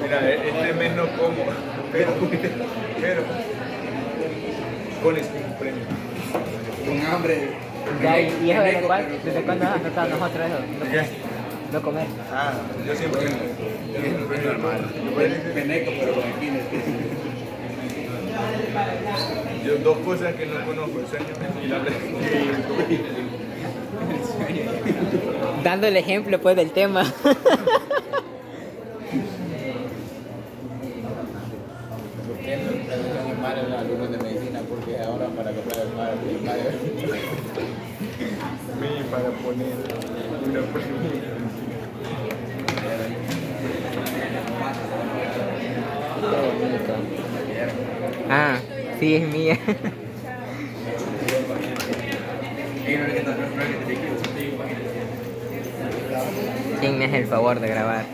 Mira, este mes no como, pero con un premio. Con hambre. Ya, ¿y eso desde cuándo has notado nosotros eso? ¿Qué? No comer. Ah, yo siempre. Es normal. Peneco, pero con esquinas. Yo dos cosas que no conozco, el sueño y la Dando el ejemplo pues del tema. ¿Por qué no traducen mal a los alumnos de medicina? Porque ahora para comprar el mal, para poner una Ah, sí, es mía. ¿Quién me hace el favor de grabar?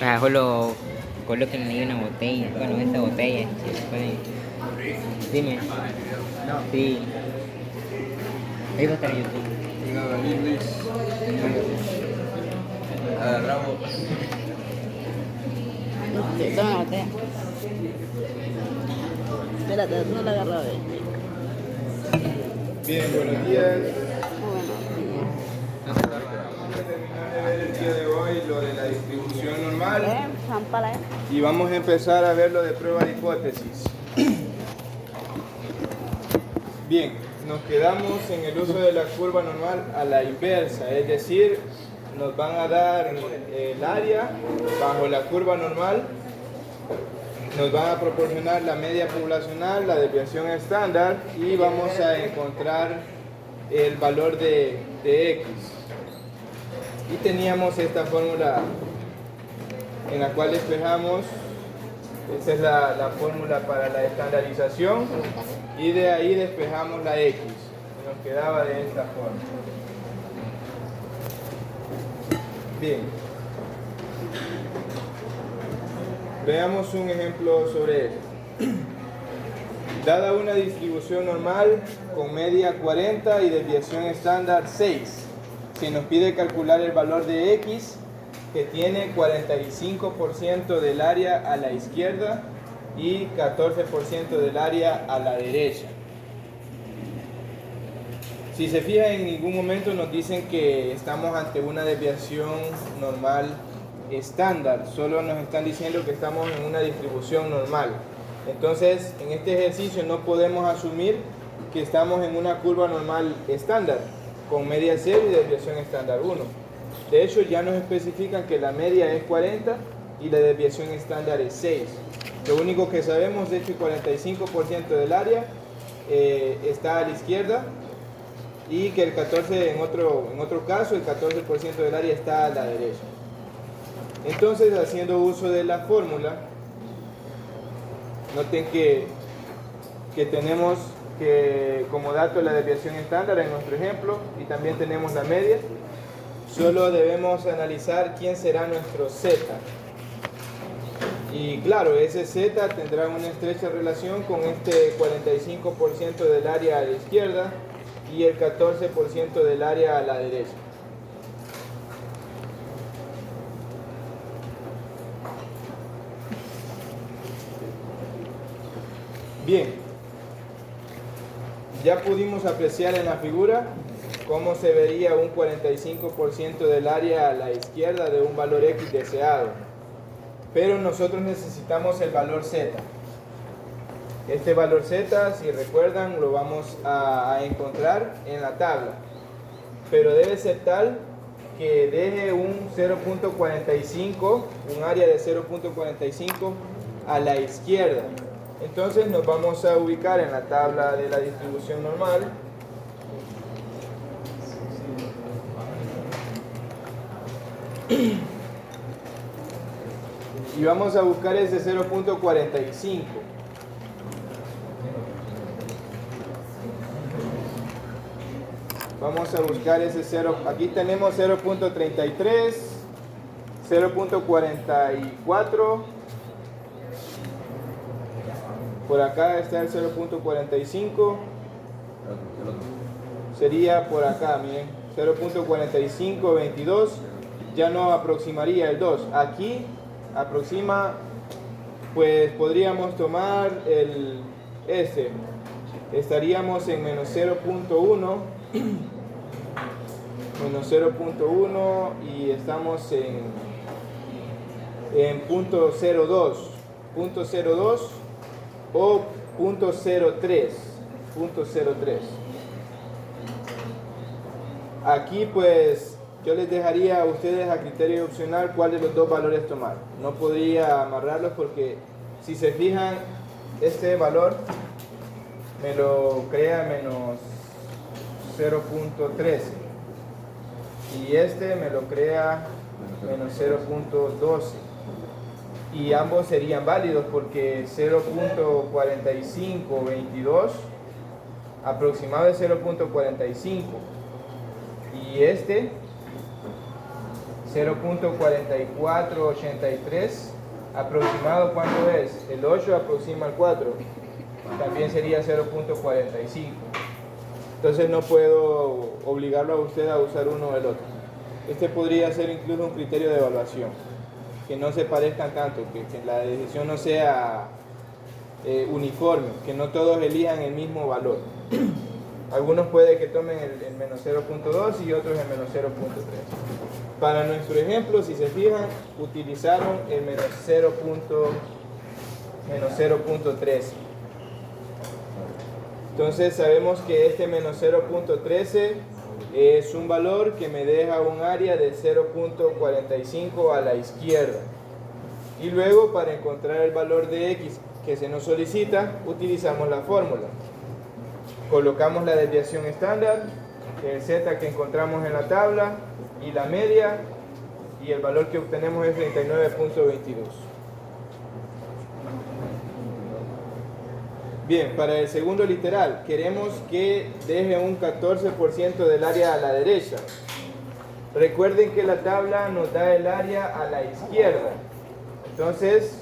Ah, solo coloquen ahí una botella. Bueno, esta botella. Dime. Sí. Ahí va a estar YouTube. Agarramos. Toma la botella. Espérate, no la agarro bien. Bien, buenos días. Bueno, Vamos a terminar de ver el día de hoy lo de la distribución normal zampala, y vamos a empezar a ver lo de prueba de hipótesis. Bien, nos quedamos en el uso de la curva normal a la inversa, es decir, nos van a dar el área bajo la curva normal, nos van a proporcionar la media poblacional, la desviación estándar y vamos a encontrar el valor de X. Y teníamos esta fórmula en la cual despejamos, esta es la fórmula para la estandarización y de ahí despejamos la X. Nos quedaba de esta forma. Bien. Veamos un ejemplo sobre esto. Dada una distribución normal con media 40 y desviación estándar 6, se nos pide calcular el valor de X, que tiene 45% del área a la izquierda y 14% del área a la derecha. Si se fijan, en ningún momento nos dicen que estamos ante una desviación normal estándar, solo nos están diciendo que estamos en una distribución normal. Entonces, en este ejercicio no podemos asumir que estamos en una curva normal estándar, con media 0 y desviación estándar 1. De hecho, ya nos especifican que la media es 40 y la desviación estándar es 6. Lo único que sabemos es que 45% del área está a la izquierda y que el 14% en otro caso, el 14% del área está a la derecha. Entonces, haciendo uso de la fórmula, noten que tenemos como dato la desviación estándar en nuestro ejemplo y también tenemos la media. Solo debemos analizar quién será nuestro Z. Y claro, ese Z tendrá una estrecha relación con este 45% del área a la izquierda y el 14% del área a la derecha. Bien, ya pudimos apreciar en la figura cómo se vería un 45% del área a la izquierda de un valor X deseado. Pero nosotros necesitamos el valor Z. Este valor Z, si recuerdan, lo vamos a encontrar en la tabla. Pero debe ser tal que deje un 0.45, un área de 0.45 a la izquierda. Entonces nos vamos a ubicar en la tabla de la distribución normal. Y vamos a buscar ese 0.45. Vamos a buscar ese 0. Aquí tenemos 0.33, 0.44. Por acá está el 0.45. Sería por acá, miren. 0.4522. Ya no aproximaría el 2. Aquí aproxima, pues podríamos tomar este. Estaríamos en menos 0.1, menos 0.1 y estamos en punto 0.2 o punto 0.3. Aquí pues yo les dejaría a ustedes a criterio opcional cuál de los dos valores tomar. No podría amarrarlos porque si se fijan, este valor me lo crea menos 0.13 y este me lo crea menos 0.12 y ambos serían válidos porque 0.4522 aproximado es 0.45 y este 0.4483 aproximado, ¿cuánto es? El 8 aproxima al 4, también sería 0.45. Entonces no puedo obligarlo a usted a usar uno o el otro. Este podría ser incluso un criterio de evaluación, que no se parezcan tanto, que la decisión no sea uniforme, que no todos elijan el mismo valor. Algunos puede que tomen el menos 0.2 y otros el menos 0.3. Para nuestro ejemplo, si se fijan, utilizaron el menos 0.13. Entonces sabemos que este menos 0.13 es un valor que me deja un área de 0.45 a la izquierda. Y luego para encontrar el valor de x que se nos solicita, utilizamos la fórmula. Colocamos la desviación estándar, el z que encontramos en la tabla y la media, y el valor que obtenemos es 39.22. Bien, para el segundo literal, queremos que deje un 14% del área a la derecha. Recuerden que la tabla nos da el área a la izquierda. Entonces,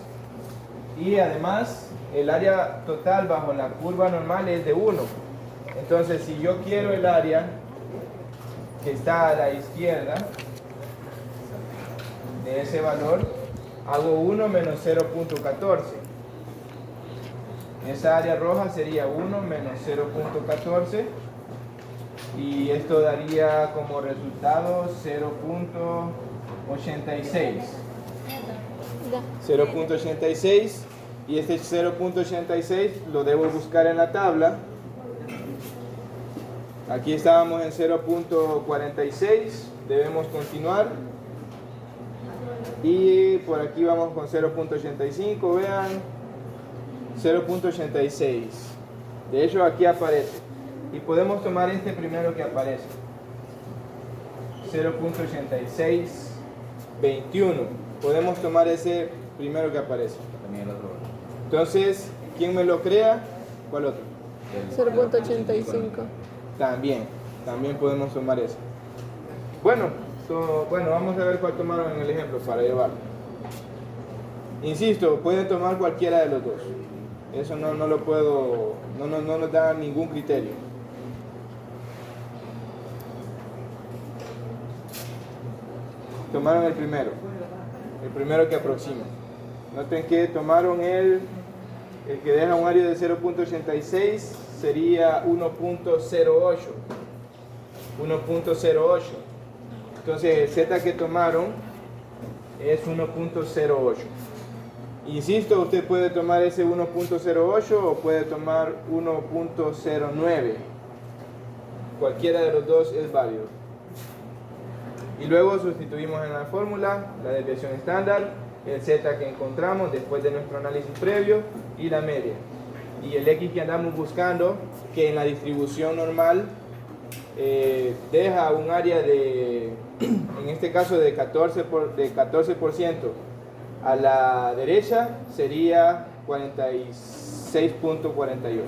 y además, el área total bajo la curva normal es de 1. Entonces, si yo quiero el área que está a la izquierda de ese valor, hago 1 menos 0.14. Esa área roja sería 1 menos 0.14 y esto daría como resultado 0.86. 0.86 y este 0.86 lo debo buscar en la tabla. Aquí estábamos en 0.46, debemos continuar y por aquí vamos con 0.85, vean, 0.86. De hecho aquí aparece y podemos tomar este primero que aparece, 0.8621. Podemos tomar ese primero que aparece. Entonces, ¿quién me lo crea? ¿Cuál otro? 0.85. También podemos tomar eso. Bueno, vamos a ver cuál tomaron en el ejemplo para llevarlo. Insisto, pueden tomar cualquiera de los dos. Eso no lo puedo, no nos da ningún criterio. Tomaron el primero que aproxima. Noten que tomaron el que deja un área de 0.86 sería 1.08. Entonces el z que tomaron es 1.08. Insisto, usted puede tomar ese 1.08 o puede tomar 1.09. Cualquiera de los dos es válido. Y luego sustituimos en la fórmula la desviación estándar, el z que encontramos después de nuestro análisis previo y la media. Y el x que andamos buscando, que en la distribución normal deja un área de, en este caso de 14% a la derecha, sería 46.48.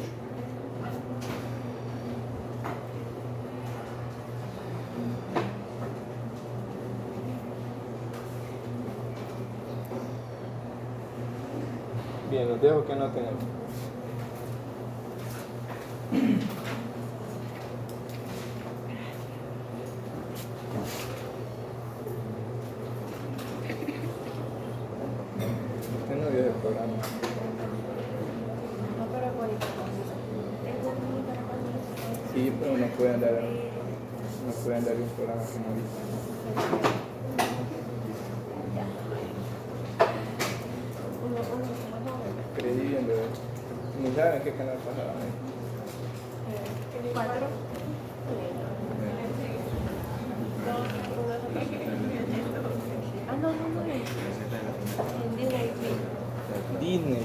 Bien, los dejo que no tenemos. programa. Sí, pero no pueden dar un programa como ahorita. Creyendo, ni saben qué canal pasaba. Disney,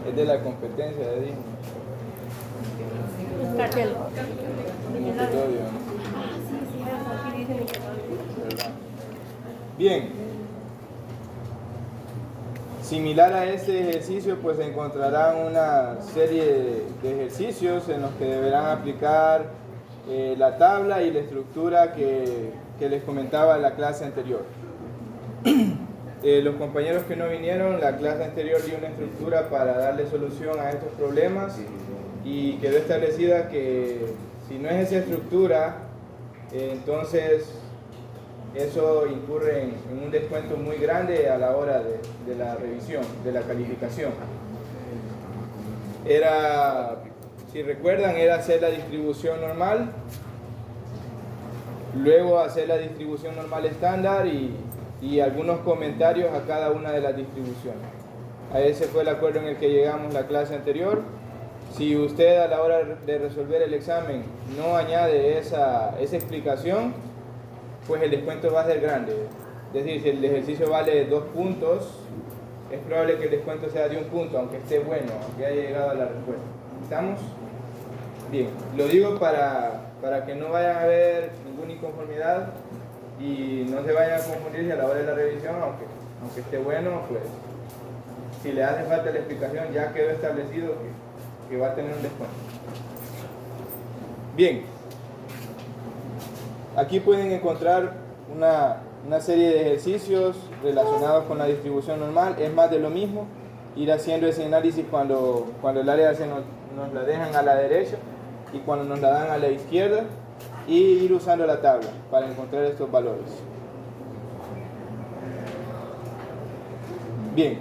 es de la competencia de Disney. Raquel. Nickelodeon. ¿Verdad? Bien. Similar a este ejercicio, pues encontrarán una serie de ejercicios en los que deberán aplicar la tabla y la estructura que les comentaba en la clase anterior. Los compañeros que no vinieron, la clase anterior dio una estructura para darle solución a estos problemas y quedó establecida que si no es esa estructura, entonces eso incurre en un descuento muy grande a la hora de la revisión, de la calificación. Si recuerdan, era hacer la distribución normal, luego hacer la distribución normal estándar y algunos comentarios a cada una de las distribuciones. A ese fue el acuerdo en el que llegamos la clase anterior. Si usted a la hora de resolver el examen no añade esa explicación, pues el descuento va a ser grande. Es decir, si el ejercicio vale 2 puntos, es probable que el descuento sea de 1 punto, aunque esté bueno, aunque haya llegado a la respuesta. ¿Estamos? Bien, lo digo para que no vaya a haber ninguna inconformidad y no se vayan a confundir a la hora de la revisión, aunque esté bueno, pues si le hace falta la explicación ya quedó establecido que va a tener un descuento. Bien, aquí pueden encontrar una serie de ejercicios relacionados con la distribución normal. Es más de lo mismo, ir haciendo ese análisis cuando el área nos la dejan a la derecha y cuando nos la dan a la izquierda, y ir usando la tabla para encontrar estos valores. Bien.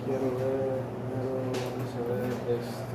Quiero ver, vamos a ver esta.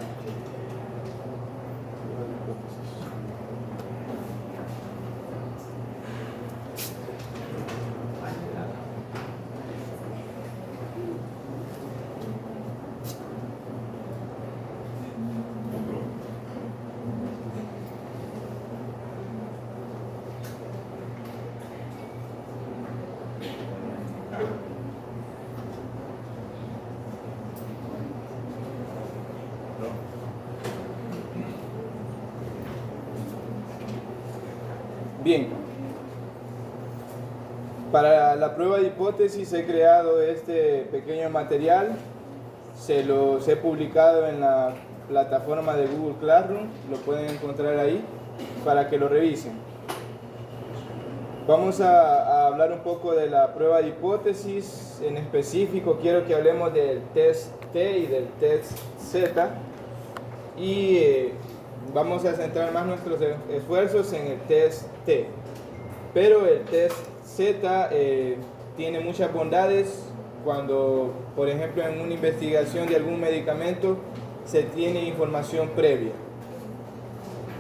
Bien, para la prueba de hipótesis he creado este pequeño material, se los he publicado en la plataforma de Google Classroom, lo pueden encontrar ahí para que lo revisen. Vamos a hablar un poco de la prueba de hipótesis, en específico quiero que hablemos del test T y del test Z y vamos a centrar más nuestros esfuerzos en el test T, pero el test Z tiene muchas bondades cuando, por ejemplo, en una investigación de algún medicamento se tiene información previa.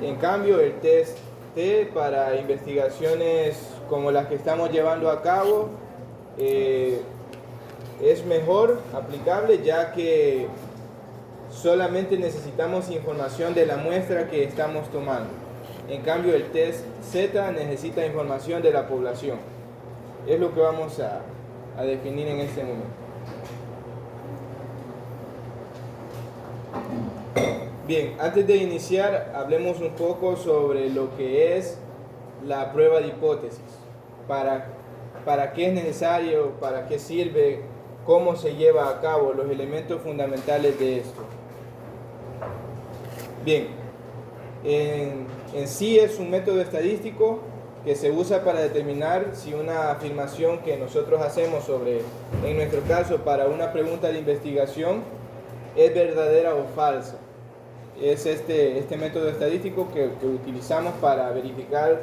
En cambio, el test T para investigaciones como las que estamos llevando a cabo es mejor aplicable, ya que solamente necesitamos información de la muestra que estamos tomando. En cambio, el test Z necesita información de la población. Es lo que vamos a definir en este momento. Bien, antes de iniciar, hablemos un poco sobre lo que es la prueba de hipótesis. Para qué es necesario, para qué sirve, cómo se lleva a cabo, los elementos fundamentales de esto. Bien, en sí es un método estadístico que se usa para determinar si una afirmación que nosotros hacemos en nuestro caso, para una pregunta de investigación, es verdadera o falsa. Es este método estadístico que utilizamos para verificar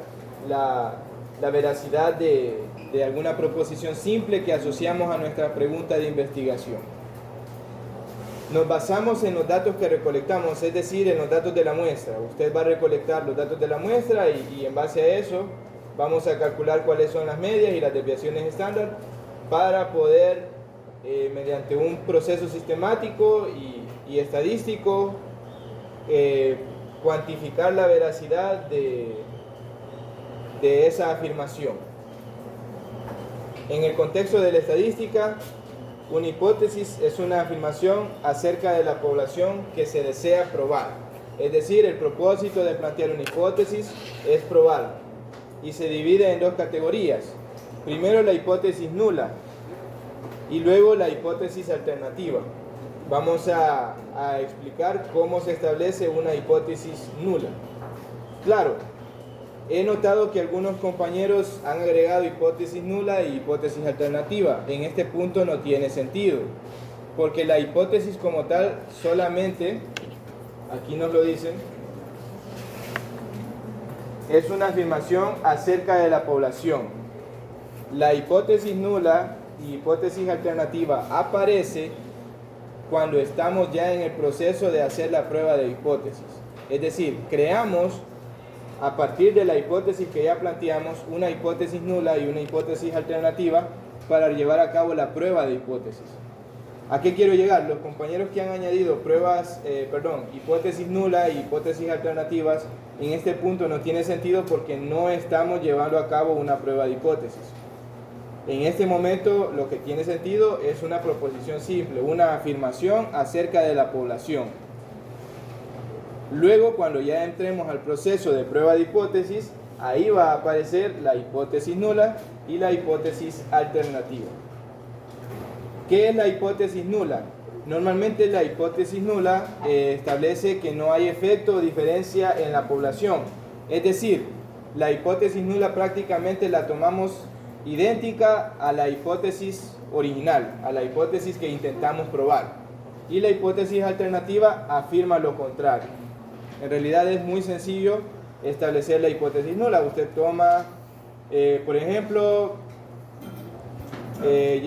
la veracidad de alguna proposición simple que asociamos a nuestra pregunta de investigación. Nos basamos en los datos que recolectamos, es decir, en los datos de la muestra. Usted va a recolectar los datos de la muestra y en base a eso vamos a calcular cuáles son las medias y las desviaciones estándar para poder, mediante un proceso sistemático y estadístico, cuantificar la veracidad de esa afirmación. En el contexto de la estadística, una hipótesis es una afirmación acerca de la población que se desea probar. Es decir, el propósito de plantear una hipótesis es probarla. Y se divide en dos categorías. Primero la hipótesis nula y luego la hipótesis alternativa. Vamos a explicar cómo se establece una hipótesis nula. Claro, he notado que algunos compañeros han agregado hipótesis nula y hipótesis alternativa. En este punto no tiene sentido, porque la hipótesis como tal solamente, aquí nos lo dicen, es una afirmación acerca de la población. La hipótesis nula y hipótesis alternativa aparece cuando estamos ya en el proceso de hacer la prueba de hipótesis. Es decir, creamos a partir de la hipótesis que ya planteamos una hipótesis nula y una hipótesis alternativa para llevar a cabo la prueba de hipótesis. ¿A qué quiero llegar? Los compañeros que han añadido hipótesis nula y hipótesis alternativas, en este punto no tiene sentido porque no estamos llevando a cabo una prueba de hipótesis. En este momento lo que tiene sentido es una proposición simple, una afirmación acerca de la población. Luego, cuando ya entremos al proceso de prueba de hipótesis, ahí va a aparecer la hipótesis nula y la hipótesis alternativa. ¿Qué es la hipótesis nula? Normalmente la hipótesis nula establece que no hay efecto o diferencia en la población. Es decir, la hipótesis nula prácticamente la tomamos idéntica a la hipótesis original, a la hipótesis que intentamos probar. Y la hipótesis alternativa afirma lo contrario. En realidad es muy sencillo establecer la hipótesis nula. Usted toma, por ejemplo,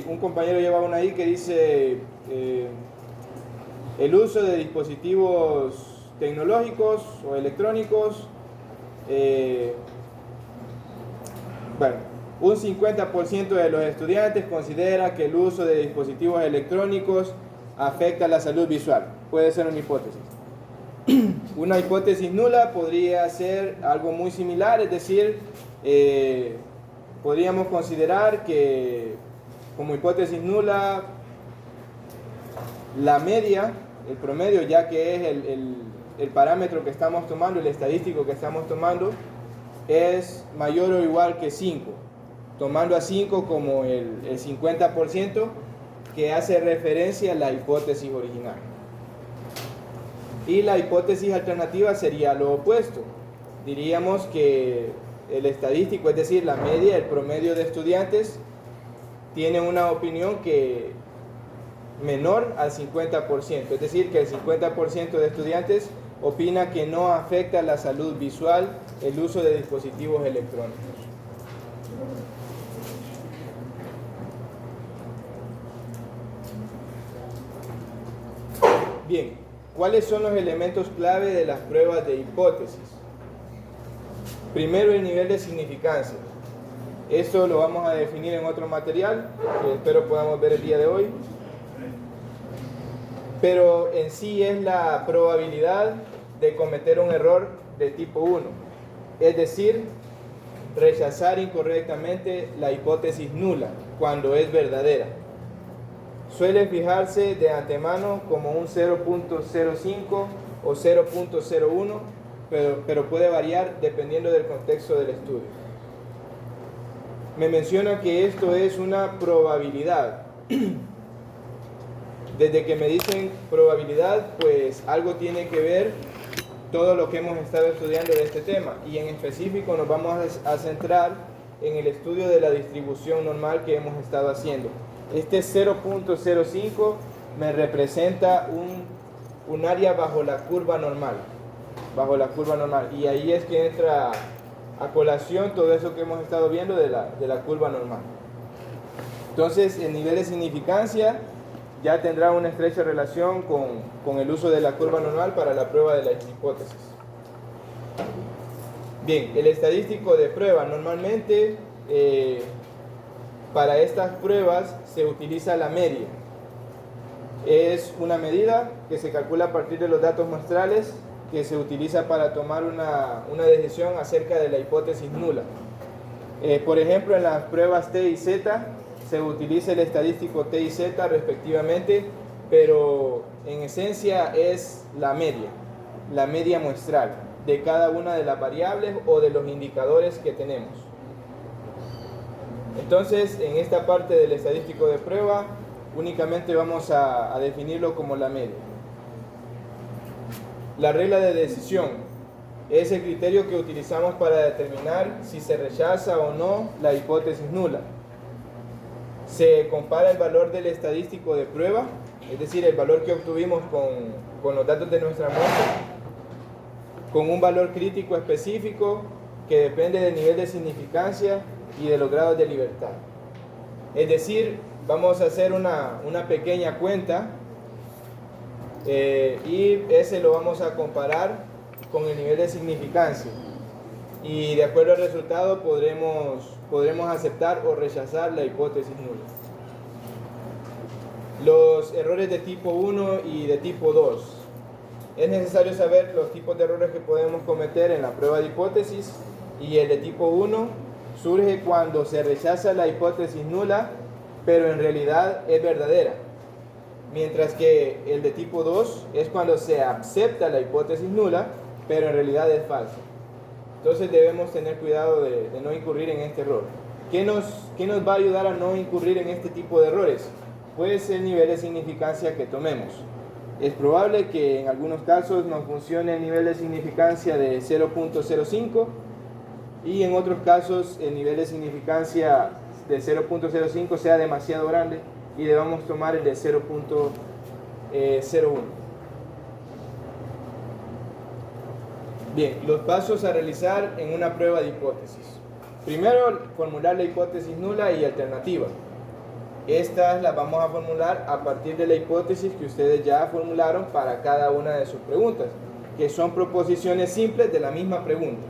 un compañero lleva una ahí que dice el uso de dispositivos tecnológicos o electrónicos, un 50% de los estudiantes considera que el uso de dispositivos electrónicos afecta la salud visual. Puede ser una hipótesis. Una hipótesis nula podría ser algo muy similar, es decir, podríamos considerar que como hipótesis nula la media, el promedio, ya que es el parámetro que estamos tomando, el estadístico que estamos tomando, es mayor o igual que 5, tomando a 5 como el 50% que hace referencia a la hipótesis original. Y la hipótesis alternativa sería lo opuesto. Diríamos que el estadístico, es decir, la media, el promedio de estudiantes, tiene una opinión que menor al 50%. Es decir, que el 50% de estudiantes opina que no afecta la salud visual el uso de dispositivos electrónicos. Bien. ¿Cuáles son los elementos clave de las pruebas de hipótesis? Primero, el nivel de significancia. Esto lo vamos a definir en otro material que espero podamos ver el día de hoy. Pero en sí es la probabilidad de cometer un error de tipo 1. Es decir, rechazar incorrectamente la hipótesis nula cuando es verdadera. Suele fijarse de antemano como un 0.05 o 0.01, pero puede variar dependiendo del contexto del estudio. Me menciona que esto es una probabilidad. Desde que me dicen probabilidad, pues algo tiene que ver todo lo que hemos estado estudiando de este tema, y en específico nos vamos a centrar en el estudio de la distribución normal que hemos estado haciendo. Este 0.05 me representa un área bajo la curva normal, y ahí es que entra a colación todo eso que hemos estado viendo de la curva normal. Entonces, el nivel de significancia ya tendrá una estrecha relación con el uso de la curva normal para la prueba de la hipótesis. Bien, el estadístico de prueba normalmente para estas pruebas se utiliza la media. Es una medida que se calcula a partir de los datos muestrales que se utiliza para tomar una decisión acerca de la hipótesis nula. Por ejemplo, en las pruebas T y Z se utiliza el estadístico T y Z respectivamente, pero en esencia es la media muestral de cada una de las variables o de los indicadores que tenemos. Entonces, en esta parte del estadístico de prueba, únicamente vamos a definirlo como la media. La regla de decisión es el criterio que utilizamos para determinar si se rechaza o no la hipótesis nula. Se compara el valor del estadístico de prueba, es decir, el valor que obtuvimos con los datos de nuestra muestra, con un valor crítico específico que depende del nivel de significancia y de los grados de libertad. Es decir, vamos a hacer una pequeña cuenta y ese lo vamos a comparar con el nivel de significancia, y de acuerdo al resultado podremos aceptar o rechazar la hipótesis nula. Los errores de tipo 1 y de tipo 2. Es necesario saber los tipos de errores que podemos cometer en la prueba de hipótesis, y el de tipo 1 surge cuando se rechaza la hipótesis nula, pero en realidad es verdadera, mientras que el de tipo 2 es cuando se acepta la hipótesis nula, pero en realidad es falsa. Entonces debemos tener cuidado de no incurrir en este error. ¿Qué nos va a ayudar a no incurrir en este tipo de errores? Pues el nivel de significancia que tomemos. Es probable que en algunos casos nos funcione el nivel de significancia de 0.05 y en otros casos el nivel de significancia de 0.05 sea demasiado grande y debamos tomar el de 0.01. Bien, los pasos a realizar en una prueba de hipótesis. Primero, formular la hipótesis nula y alternativa. Estas las vamos a formular a partir de la hipótesis que ustedes ya formularon para cada una de sus preguntas, que son proposiciones simples de la misma pregunta.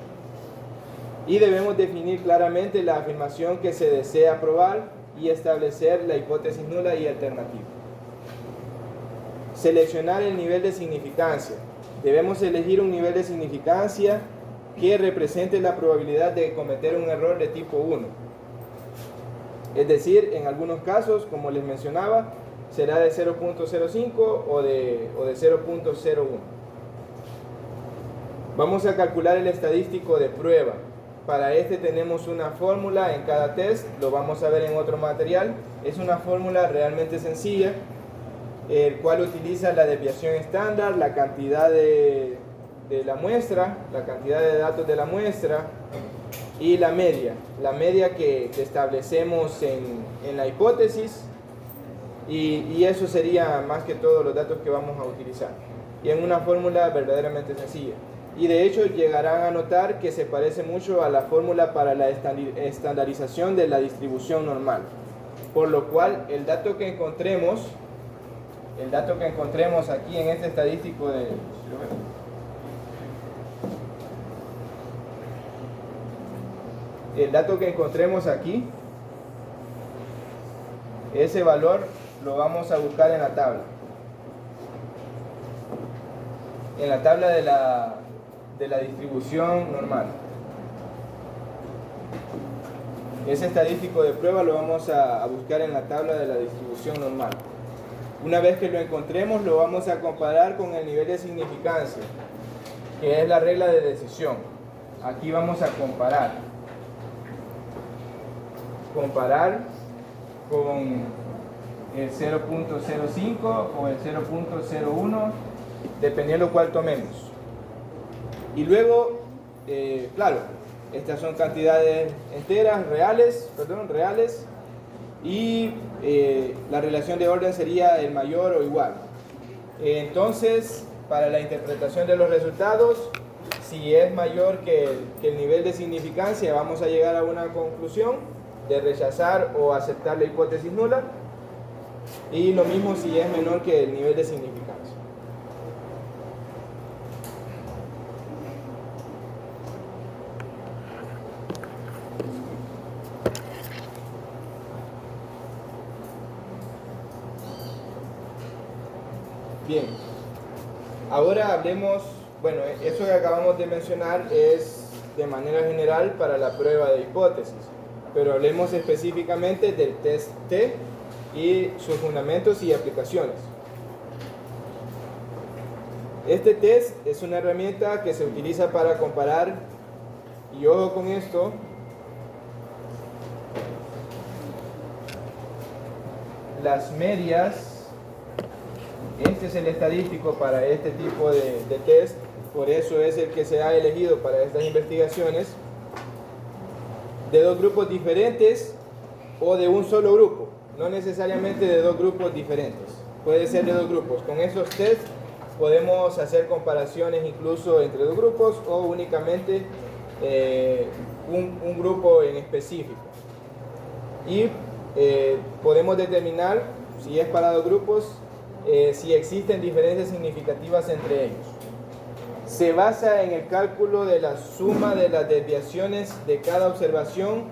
Y debemos definir claramente la afirmación que se desea probar y establecer la hipótesis nula y alternativa. Seleccionar el nivel de significancia. Debemos elegir un nivel de significancia que represente la probabilidad de cometer un error de tipo 1. Es decir, en algunos casos, como les mencionaba, será de 0.05 o de 0.01. Vamos a calcular el estadístico de prueba. Para este tenemos una fórmula en cada test, lo vamos a ver en otro material. Es una fórmula realmente sencilla, el cual utiliza la desviación estándar, la cantidad de la muestra, la cantidad de datos de la muestra y la media que establecemos en la hipótesis, y eso sería más que todo los datos que vamos a utilizar, y en una fórmula verdaderamente sencilla. Y de hecho llegarán a notar que se parece mucho a la fórmula para la estandarización de la distribución normal, por lo cual el dato que encontremos aquí en este estadístico de ese valor lo vamos a buscar en la tabla de la distribución normal. Ese estadístico de prueba lo vamos a buscar en la tabla de la distribución normal. Una vez que lo encontremos, lo vamos a comparar con el nivel de significancia, que es la regla de decisión. Aquí vamos a comparar con el 0.05 o el 0.01, dependiendo cuál tomemos. Y luego, claro, estas son cantidades enteras, reales, y la relación de orden sería el mayor o igual. Entonces, para la interpretación de los resultados, Si es mayor que el nivel de significancia, vamos a llegar a una conclusión de rechazar o aceptar la hipótesis nula. Y lo mismo si es menor que el nivel de significancia. Bien, ahora hablemos, bueno, eso que acabamos de mencionar es de manera general para la prueba de hipótesis, pero hablemos específicamente del test T y sus fundamentos y aplicaciones. Este test es una herramienta que se utiliza para comparar, y ojo con esto, las medias. Este es el estadístico para este tipo de test, por eso es el que se ha elegido para estas investigaciones, de dos grupos diferentes o de un solo grupo, no necesariamente de dos grupos diferentes, puede ser de dos grupos. Con esos tests podemos hacer comparaciones incluso entre dos grupos o únicamente un grupo en específico. Y podemos determinar, si es para dos grupos, si existen diferencias significativas entre ellos. Se basa en el cálculo de la suma de las desviaciones de cada observación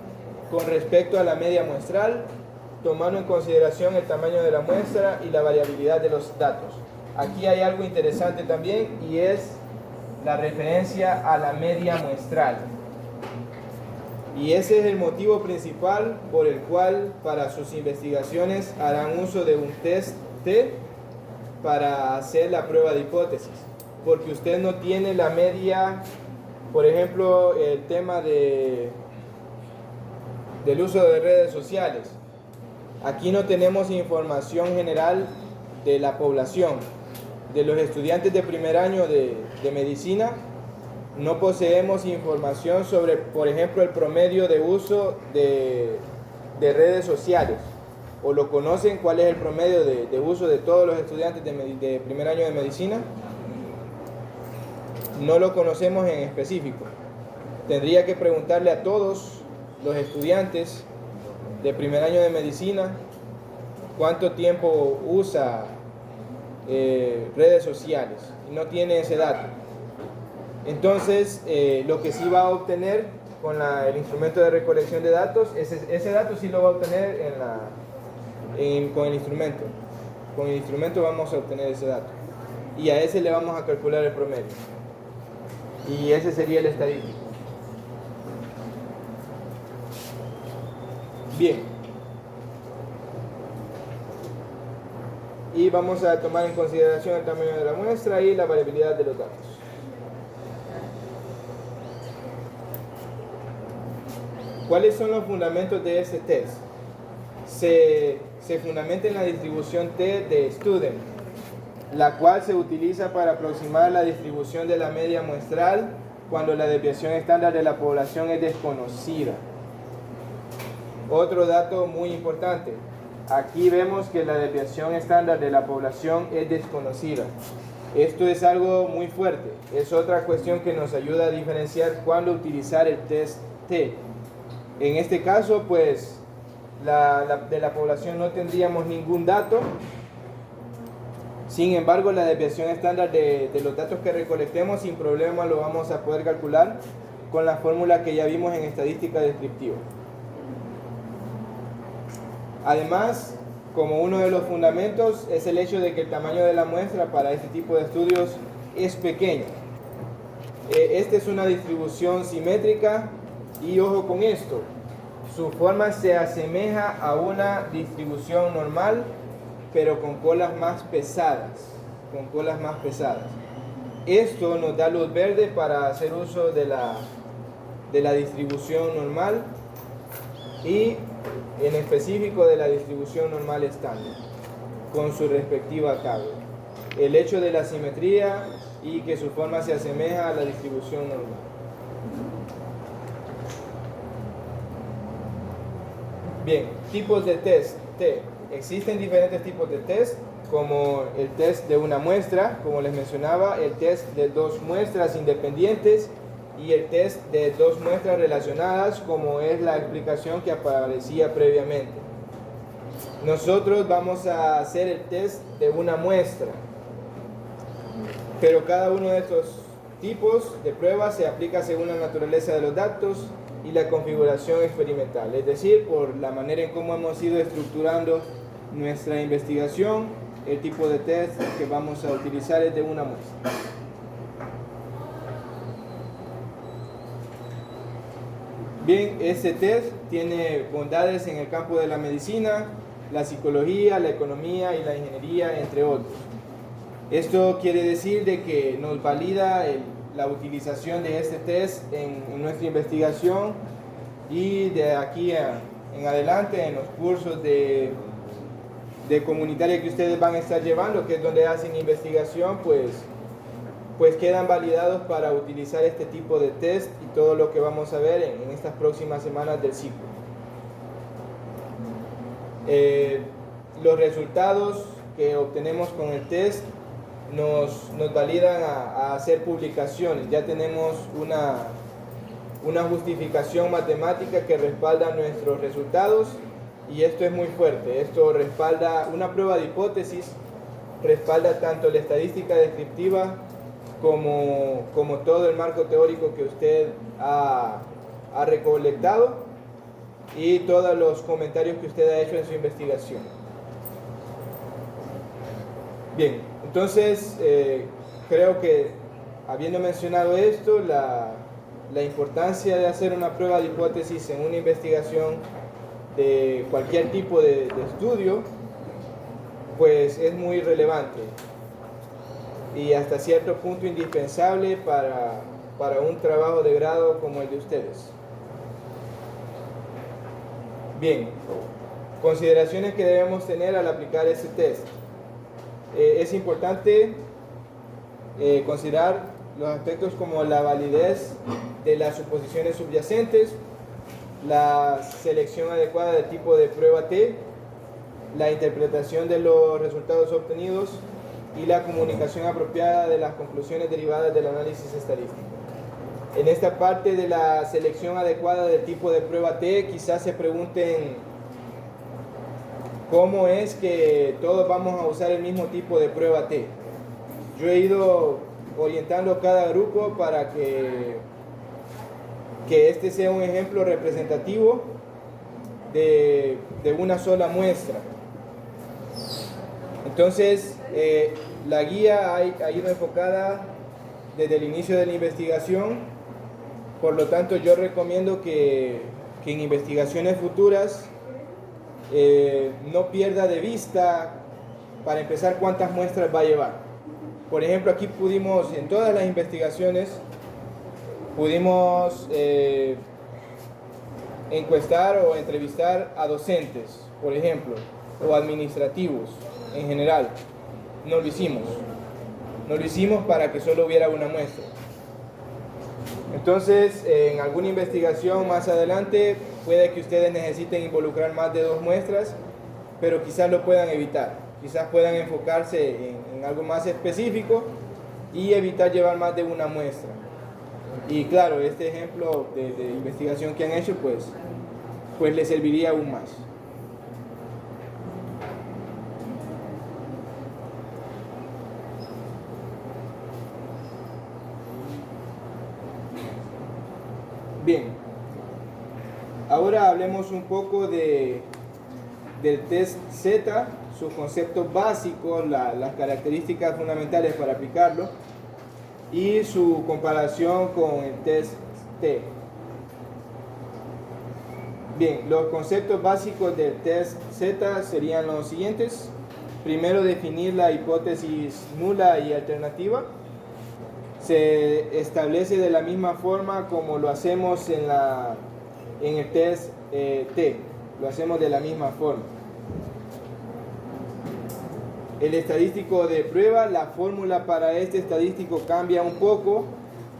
con respecto a la media muestral, tomando en consideración el tamaño de la muestra y la variabilidad de los datos. Aquí hay algo interesante también, y es la referencia a la media muestral. Y ese es el motivo principal por el cual para sus investigaciones harán uso de un test T para hacer la prueba de hipótesis, porque usted no tiene la media. Por ejemplo, el tema del uso de redes sociales. Aquí no tenemos información general de la población, de los estudiantes de primer año de medicina. No poseemos información sobre, por ejemplo, el promedio de uso de redes sociales. ¿O lo conocen cuál es el promedio de uso de todos los estudiantes de primer año de medicina? No lo conocemos en específico. Tendría que preguntarle a todos los estudiantes de primer año de medicina cuánto tiempo usa redes sociales. No tiene ese dato. Entonces, lo que sí va a obtener con el instrumento de recolección de datos, ese dato sí lo va a obtener con el instrumento. Con el instrumento vamos a obtener ese dato. Y a ese le vamos a calcular el promedio. Y ese sería el estadístico. Bien. Y vamos a tomar en consideración el tamaño de la muestra y la variabilidad de los datos. ¿Cuáles son los fundamentos de ese test? Se fundamenta en la distribución T de Student, la cual se utiliza para aproximar la distribución de la media muestral cuando la desviación estándar de la población es desconocida. Otro dato muy importante, aquí vemos que la desviación estándar de la población es desconocida. Esto es algo muy fuerte, es otra cuestión que nos ayuda a diferenciar cuándo utilizar el test T. En este caso, pues, de la población no tendríamos ningún dato. Sin embargo, la desviación estándar de los datos que recolectemos sin problema lo vamos a poder calcular con la fórmula que ya vimos en estadística descriptiva. Además, como uno de los fundamentos es el hecho de que el tamaño de la muestra para este tipo de estudios es pequeño. Esta es una distribución simétrica y ojo con esto, su forma se asemeja a una distribución normal, pero con colas más pesadas, Esto nos da luz verde para hacer uso de la distribución normal y en específico de la distribución normal estándar, con su respectiva tabla. El hecho de la simetría y que su forma se asemeja a la distribución normal. Bien, tipos de test T. Existen diferentes tipos de test. como el test de una muestra, como les mencionaba, el test de dos muestras independientes y el test de dos muestras relacionadas, como es la explicación que aparecía previamente. Nosotros vamos a hacer el test de una muestra, pero cada uno de estos tipos de pruebas se aplica según la naturaleza de los datos y la configuración experimental, es decir, por la manera en cómo hemos ido estructurando nuestra investigación. El tipo de test que vamos a utilizar es de una muestra. Bien, este test tiene bondades en el campo de la medicina, la psicología, la economía y la ingeniería, entre otros. Esto quiere decir de que nos valida la utilización de este test en nuestra investigación, y de aquí en adelante en los cursos de comunitaria que ustedes van a estar llevando, que es donde hacen investigación, pues quedan validados para utilizar este tipo de test y todo lo que vamos a ver en estas próximas semanas del ciclo. Los resultados que obtenemos con el test nos validan a hacer publicaciones. Ya tenemos una justificación matemática que respalda nuestros resultados, y esto es muy fuerte. Esto respalda una prueba de hipótesis, respalda tanto la estadística descriptiva como todo el marco teórico que usted ha recolectado y todos los comentarios que usted ha hecho en su investigación. Bien, entonces creo que, habiendo mencionado esto, la importancia de hacer una prueba de hipótesis en una investigación de cualquier tipo de estudio, pues es muy relevante y hasta cierto punto indispensable para un trabajo de grado como el de ustedes. Bien, consideraciones que debemos tener al aplicar este test. Es importante considerar los aspectos como la validez de las suposiciones subyacentes, la selección adecuada del tipo de prueba T, la interpretación de los resultados obtenidos y la comunicación apropiada de las conclusiones derivadas del análisis estadístico. En esta parte de la selección adecuada del tipo de prueba T, quizás se pregunten cómo es que todos vamos a usar el mismo tipo de prueba T. Yo he ido orientando cada grupo para que este sea un ejemplo representativo de una sola muestra. Entonces, la guía ha ido enfocada desde el inicio de la investigación. Por lo tanto, yo recomiendo que en investigaciones futuras no pierda de vista, para empezar, cuántas muestras va a llevar. Por ejemplo, aquí pudimos, en todas las investigaciones, pudimos encuestar o entrevistar a docentes, por ejemplo, o administrativos en general. No lo hicimos. No lo hicimos para que solo hubiera una muestra. Entonces, en alguna investigación más adelante, puede que ustedes necesiten involucrar más de 2 muestras, pero quizás lo puedan evitar. Quizás puedan enfocarse en algo más específico y evitar llevar más de una muestra. Y claro, este ejemplo de investigación que han hecho, pues les serviría aún más. Bien, ahora hablemos un poco del test Z, sus conceptos básicos, las características fundamentales para aplicarlo y su comparación con el test T. Bien, los conceptos básicos del test Z serían los siguientes. Primero, definir la hipótesis nula y alternativa. Se establece de la misma forma como lo hacemos en el test T. Lo hacemos de la misma forma. El estadístico de prueba, la fórmula para este estadístico cambia un poco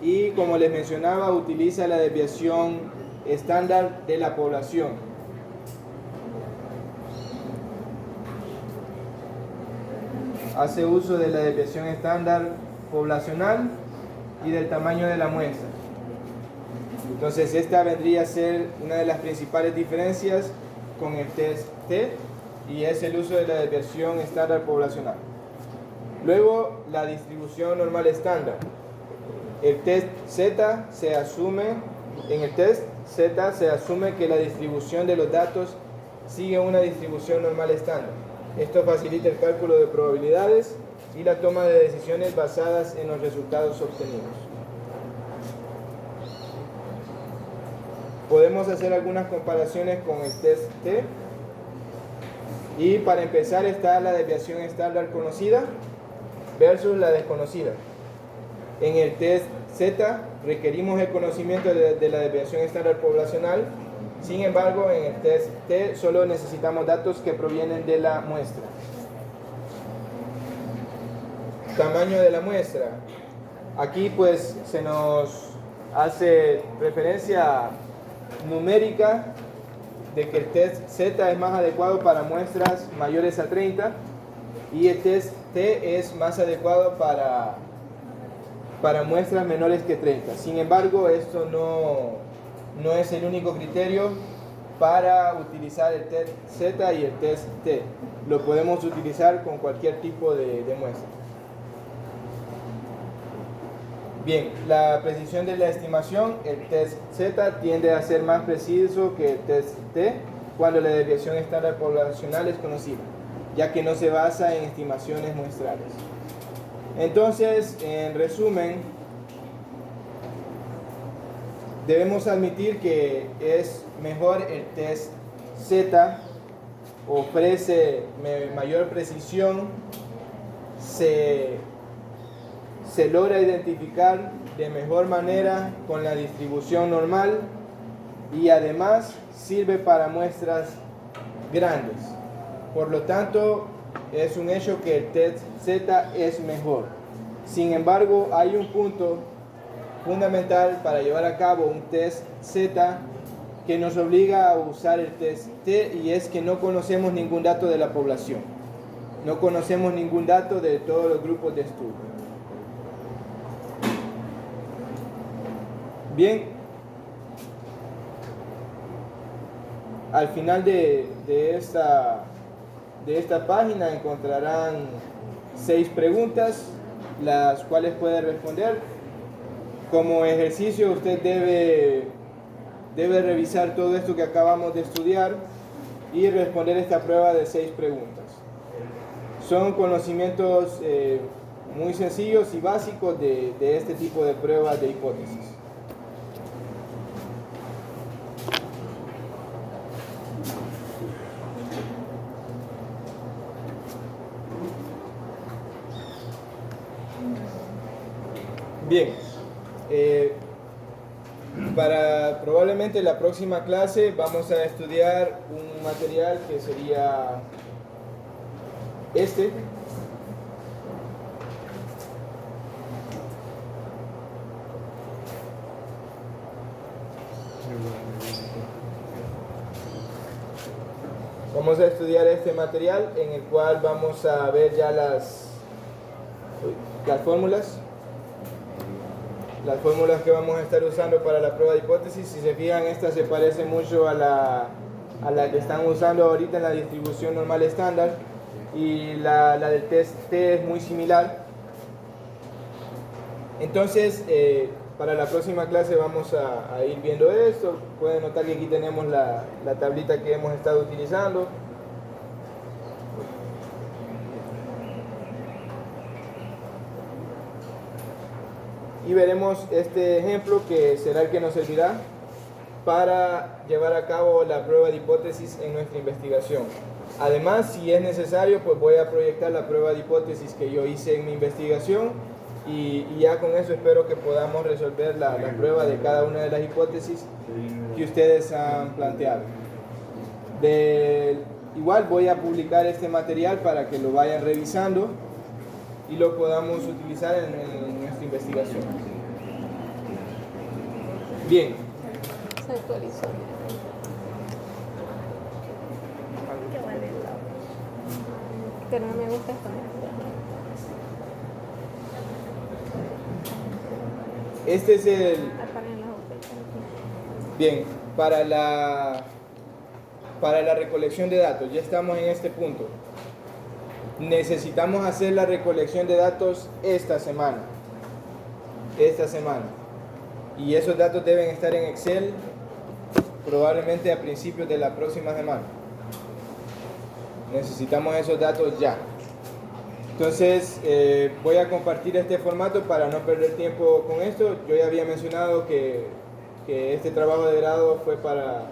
y, como les mencionaba, utiliza la desviación estándar de la población. hace uso de la desviación estándar poblacional y del tamaño de la muestra. Entonces esta vendría a ser una de las principales diferencias con el test T, y es el uso de la desviación estándar poblacional. Luego, la distribución normal estándar. En el test Z se asume que la distribución de los datos sigue una distribución normal estándar. Esto facilita el cálculo de probabilidades y la toma de decisiones basadas en los resultados obtenidos. Podemos hacer algunas comparaciones con el test T. Y para empezar está la desviación estándar conocida versus la desconocida. En el test Z requerimos el conocimiento de la desviación estándar poblacional. Sin embargo, en el test T solo necesitamos datos que provienen de la muestra. Tamaño de la muestra. Aquí pues se nos hace referencia numérica de que el test Z es más adecuado para muestras mayores a 30 y el test T es más adecuado para muestras menores que 30. Sin embargo, esto no es el único criterio para utilizar el test Z y el test T. Lo podemos utilizar con cualquier tipo de muestra. Bien, la precisión de la estimación. El test Z tiende a ser más preciso que el test T cuando la desviación estándar poblacional es conocida, ya que no se basa en estimaciones muestrales. Entonces, en resumen, debemos admitir que es mejor el test Z, ofrece mayor precisión, se logra identificar de mejor manera con la distribución normal y además sirve para muestras grandes. Por lo tanto, es un hecho que el test Z es mejor. Sin embargo, hay un punto fundamental para llevar a cabo un test Z que nos obliga a usar el test T, y es que no conocemos ningún dato de la población. No conocemos ningún dato de todos los grupos de estudio. Bien, al final de esta página encontrarán 6 preguntas, las cuales puede responder. Como ejercicio, usted debe revisar todo esto que acabamos de estudiar y responder esta prueba de 6 preguntas. Son conocimientos muy sencillos y básicos de este tipo de pruebas de hipótesis. Bien, para probablemente la próxima clase vamos a estudiar un material que sería este. Vamos a estudiar este material en el cual vamos a ver ya las fórmulas. Las fórmulas que vamos a estar usando para la prueba de hipótesis. Si se fijan, esta se parece mucho a la que están usando ahorita en la distribución normal estándar, y la del test T es muy similar. Entonces, para la próxima clase vamos a ir viendo esto. Pueden notar que aquí tenemos la tablita que hemos estado utilizando. Y veremos este ejemplo, que será el que nos servirá para llevar a cabo la prueba de hipótesis en nuestra investigación. Además, si es necesario, pues voy a proyectar la prueba de hipótesis que yo hice en mi investigación, y ya con eso espero que podamos resolver la prueba de cada una de las hipótesis que ustedes han planteado. Igual voy a publicar este material para que lo vayan revisando y lo podamos utilizar en nuestra investigación. Bien. Se actualizó. Pero no me gusta esto. Este es el... Apaguen las botellas. Bien, para la recolección de datos, ya estamos en este punto. Necesitamos hacer la recolección de datos esta semana. Y esos datos deben estar en Excel probablemente a principios de la próxima semana. Necesitamos esos datos ya. Entonces voy a compartir este formato para no perder tiempo con esto. Yo ya había mencionado que este trabajo de grado fue para...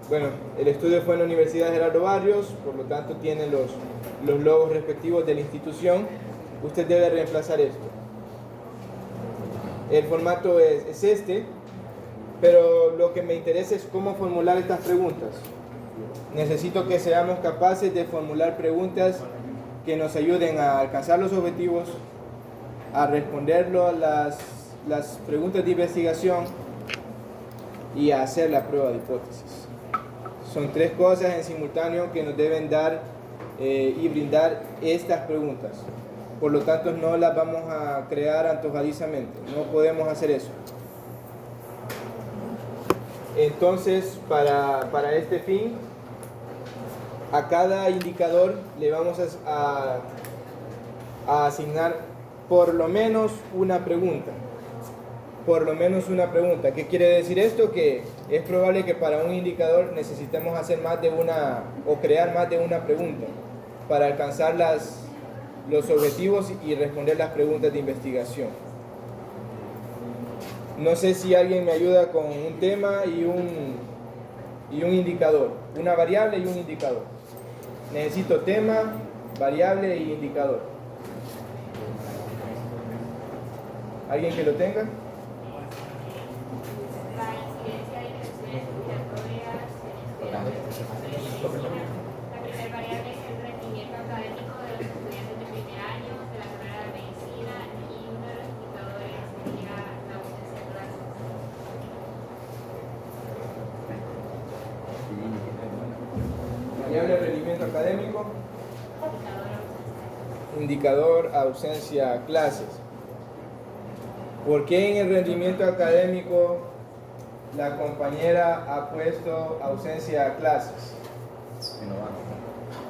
bueno, el estudio fue en la Universidad Gerardo Barrios, por lo tanto tiene los logos respectivos de la institución. Usted debe reemplazar esto. El formato es este, pero lo que me interesa es cómo formular estas preguntas. Necesito que seamos capaces de formular preguntas que nos ayuden a alcanzar los objetivos, a responderlo a las preguntas de investigación y a hacer la prueba de hipótesis. Son tres cosas en simultáneo que nos deben dar y brindar estas preguntas. Por lo tanto, no las vamos a crear antojadizamente. No podemos hacer eso. Entonces, para este fin, a cada indicador le vamos a asignar por lo menos una pregunta. Por lo menos una pregunta. ¿Qué quiere decir esto? Que es probable que para un indicador necesitemos hacer más de una o crear más de una pregunta para alcanzar los objetivos y responder las preguntas de investigación. No sé si alguien me ayuda con un tema y un indicador, una variable y un indicador. Necesito tema, variable y indicador. ¿Alguien que lo tenga? La incidencia de infecciones respiratorias en la primera variable es el rendimiento académico de los estudiantes de primer año de la carrera de medicina y uno de los indicadores sería la ausencia de clases. Variable rendimiento académico. Indicador ausencia clases. ¿Por qué en el rendimiento académico la compañera ha puesto ausencia a clases?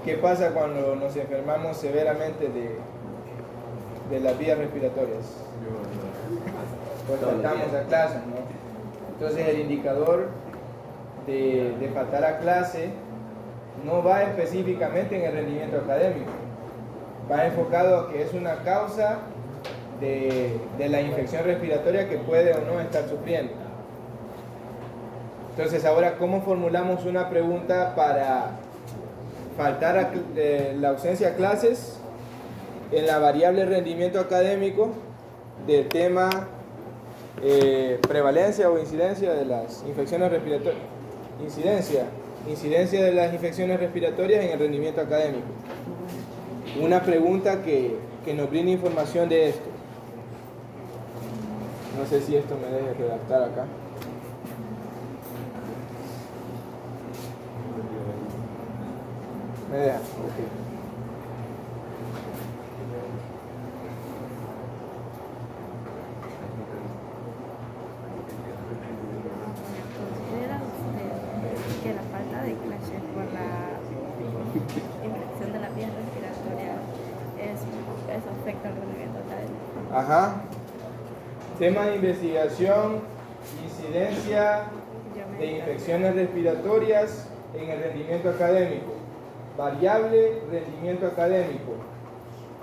¿Qué pasa cuando nos enfermamos severamente de las vías respiratorias? Pues faltamos a clases, ¿no? Entonces el indicador de faltar a clase no va específicamente en el rendimiento académico, va enfocado a que es una causa de la infección respiratoria que puede o no estar sufriendo. Entonces ahora, ¿cómo formulamos una pregunta para faltar a la ausencia a clases en la variable rendimiento académico del tema prevalencia o incidencia de las infecciones respiratorias? Incidencia de las infecciones respiratorias en el rendimiento académico. Una pregunta que nos brinde información de esto. No sé si esto me deje redactar acá. Me deja. Okay. ¿Considera usted que la falta de clases por la infección de las vías respiratorias eso afecta al rendimiento académico? Ajá. Tema de investigación, incidencia de infecciones respiratorias en el rendimiento académico. Variable, rendimiento académico.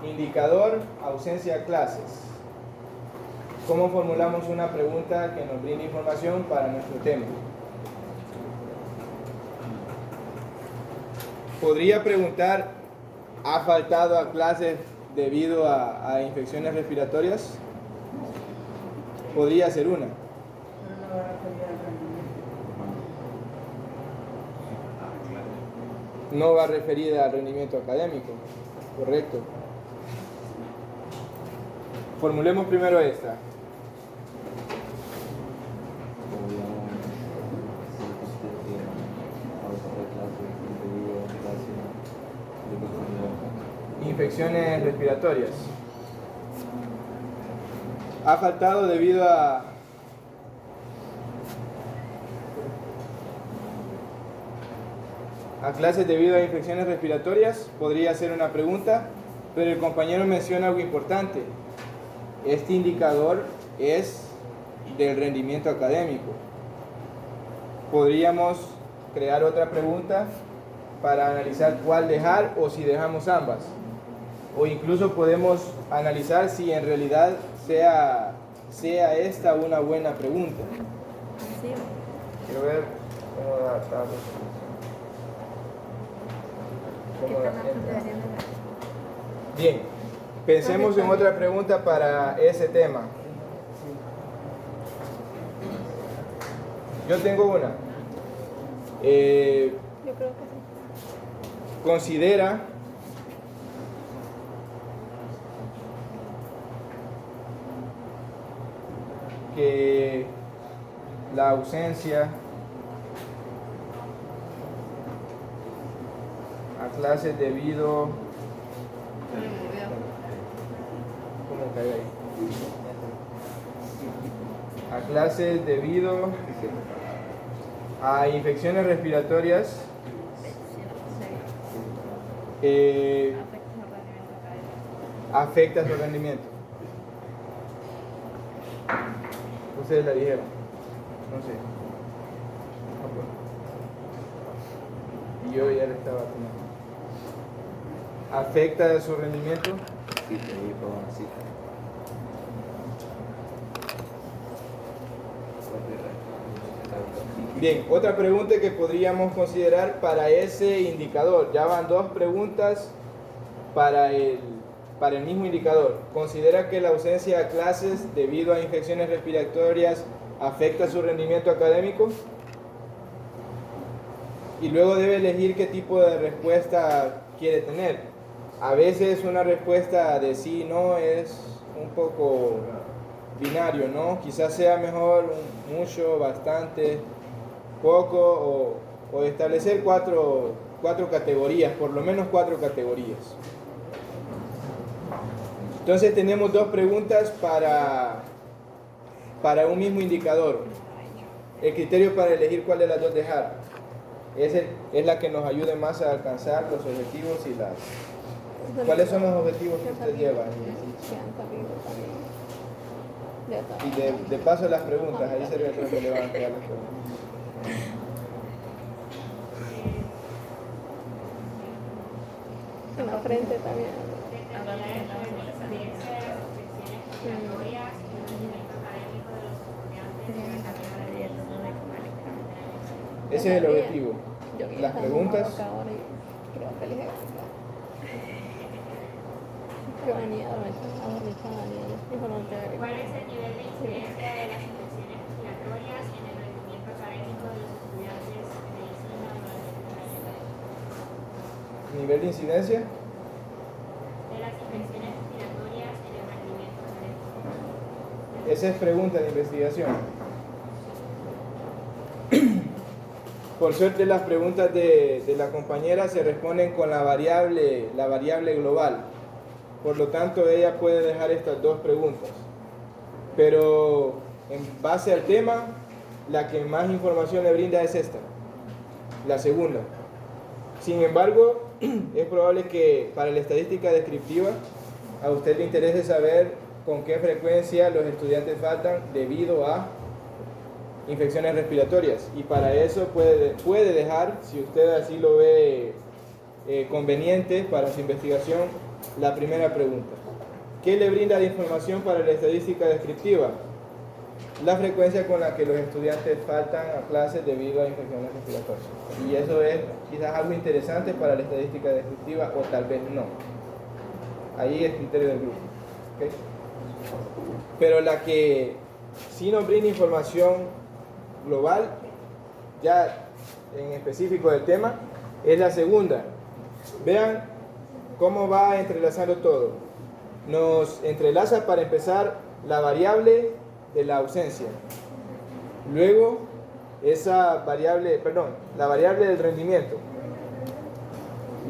Indicador, ausencia a clases. ¿Cómo formulamos una pregunta que nos brinde información para nuestro tema? Podría preguntar, ¿ha faltado a clases debido a infecciones respiratorias? Podría ser una. No va referida al rendimiento académico, correcto. Formulemos primero esta. Infecciones respiratorias. ha faltado debido a clases debido a infecciones respiratorias, podría ser una pregunta, pero el compañero menciona algo importante. Este indicador es del rendimiento académico. Podríamos crear otra pregunta para analizar cuál dejar o si dejamos ambas. O incluso podemos analizar si en realidad sea esta una buena pregunta. Sí. Quiero ver cómo adaptarlo. ¿Qué tan amplio deberían de ser? Bien, pensemos en otra pregunta para ese tema. Yo tengo una. Yo creo que sí. Considera que la ausencia a clases debido... ¿Cómo cae ahí? A clases debido a infecciones respiratorias afecta su rendimiento. Ustedes la dijeron, no sé. Y yo ya le estaba tomando. ¿Afecta su rendimiento? Sí, te digo una cita. Bien, otra pregunta que podríamos considerar para ese indicador. Ya van dos preguntas para el mismo indicador. ¿Considera que la ausencia a clases debido a infecciones respiratorias afecta su rendimiento académico? Y luego debe elegir qué tipo de respuesta quiere tener. A veces una respuesta de sí, no es un poco binario, ¿no? Quizás sea mejor mucho, bastante, poco, o establecer cuatro categorías, por lo menos 4 categorías. Entonces tenemos dos preguntas para un mismo indicador. El criterio para elegir cuál de las dos dejar es la que nos ayude más a alcanzar los objetivos y las... ¿Cuáles son los objetivos que usted lleva? Y de paso las preguntas, ahí sería relevante a las preguntas. En la frente también. Determinar la experiencia de las infecciones respiratorias y el rendimiento académico de los estudiantes. Ese es el objetivo. Yo vi Las esta preguntas. acá ahora y creo que elige esta. Yo venía adormilada, dijo no te ¿Cuál es el nivel de incidencia de las infecciones respiratorias en el rendimiento académico de los estudiantes de medicina durante el año? ¿Nivel de incidencia? De las infecciones respiratorias en el rendimiento académico. Esa es pregunta de investigación. Por suerte las preguntas de la compañera se responden con la variable global. Por lo tanto, ella puede dejar estas dos preguntas. Pero en base al tema, la que más información le brinda es esta, la segunda. Sin embargo, es probable que para la estadística descriptiva a usted le interese saber con qué frecuencia los estudiantes faltan debido a infecciones respiratorias. Y para eso puede dejar, si usted así lo ve conveniente para su investigación, la primera pregunta. ¿Qué le brinda de información para la estadística descriptiva? La frecuencia con la que los estudiantes faltan a clases debido a infecciones respiratorias. Y eso es quizás algo interesante para la estadística descriptiva o tal vez no. Ahí es criterio del grupo. ¿Okay? Pero la que sí nos brinda información global, ya en específico del tema, es la segunda. Vean cómo va entrelazando todo. Nos entrelaza para empezar la variable de la ausencia. Luego la variable del rendimiento.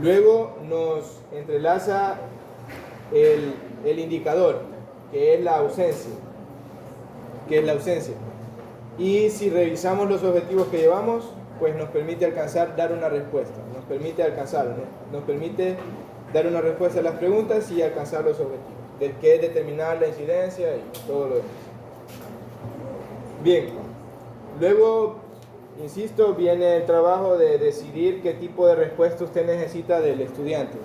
Luego nos entrelaza el indicador, que es la ausencia. que es la ausencia. Y si revisamos los objetivos que llevamos, pues nos permite alcanzar, dar una respuesta, nos permite alcanzar, ¿no? Nos permite dar una respuesta a las preguntas y alcanzar los objetivos, que es determinar la incidencia y todo lo demás. Bien, luego, insisto, viene el trabajo de decidir qué tipo de respuesta usted necesita del estudiante.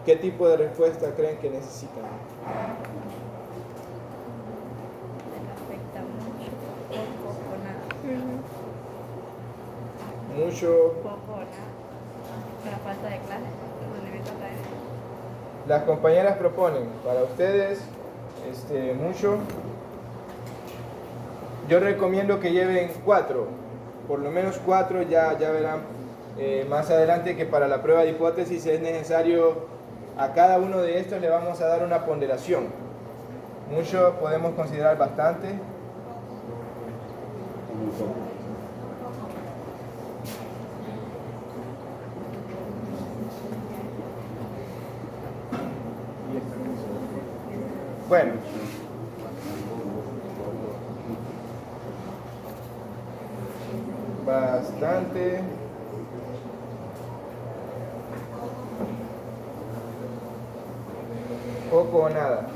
¿Qué tipo de respuesta creen que necesitan? Afecta mucho, poco o nada. Mucho. Poco o nada. Con la falta de clases, el rendimiento académico. Las compañeras proponen para ustedes mucho. Yo recomiendo que lleven 4, por lo menos 4, ya verán más adelante que para la prueba de hipótesis es necesario, a cada uno de estos le vamos a dar una ponderación. Mucho podemos considerar bastante. Bueno, bastante. Poco o nada.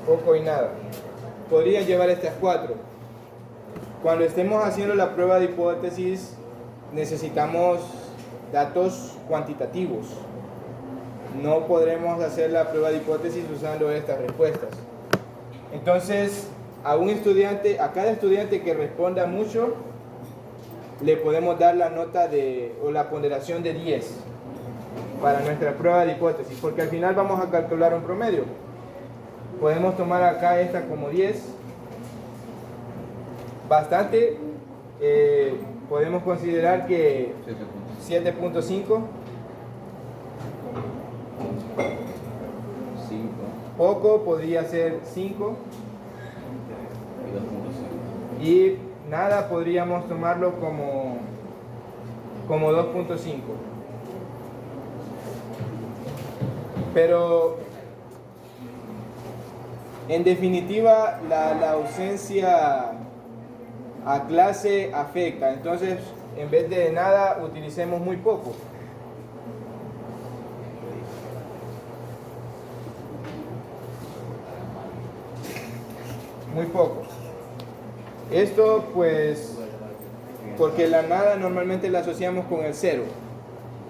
Poco y nada. Podrían llevar estas 4. Cuando estemos haciendo la prueba de hipótesis, necesitamos datos cuantitativos. No podremos hacer la prueba de hipótesis usando estas respuestas. Entonces, a cada estudiante que responda mucho, le podemos dar la nota o la ponderación de 10 para nuestra prueba de hipótesis, porque al final vamos a calcular un promedio. Podemos tomar acá esta como 10. Bastante. Podemos considerar que 7.5. 5. Poco podría ser 5. Y 2.5. Y nada podríamos tomarlo como 2.5. Pero en definitiva la ausencia a clase afecta. Entonces, en vez de nada, utilicemos muy poco. Muy poco. Esto pues porque la nada normalmente la asociamos con el 0.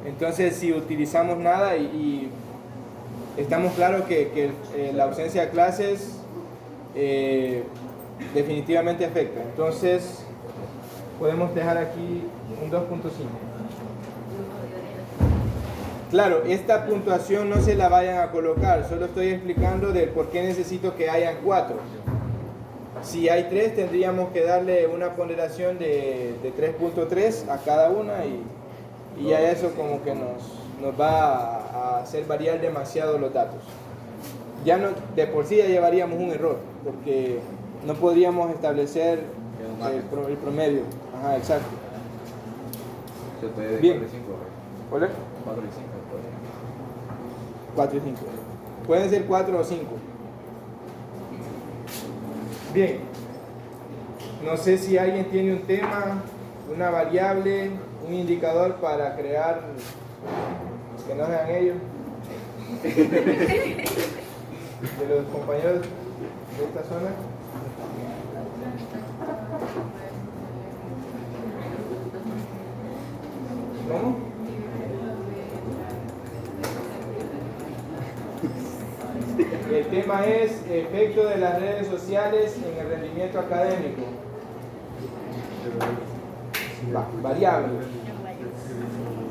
Entonces si utilizamos nada y estamos claros que la ausencia de clases definitivamente afecta. Entonces podemos dejar aquí un 2.5. Claro, esta puntuación no se la vayan a colocar, solo estoy explicando del por qué necesito que hayan 4. Si hay 3, tendríamos que darle una ponderación de 3.3 a cada una y ya eso como que nos va a hacer variar demasiado los datos. Ya no, de por sí ya llevaríamos un error, porque no podríamos establecer el promedio. Ajá, exacto. Se puede de Bien. 4 y 5. ¿Hola? 4 y 5. 4 y 5. Pueden ser 4 o 5. Bien. No sé si alguien tiene un tema, una variable, un indicador para crear que no sean ellos. De los compañeros de esta zona. ¿Cómo? El tema es efecto de las redes sociales en el rendimiento académico. Variable.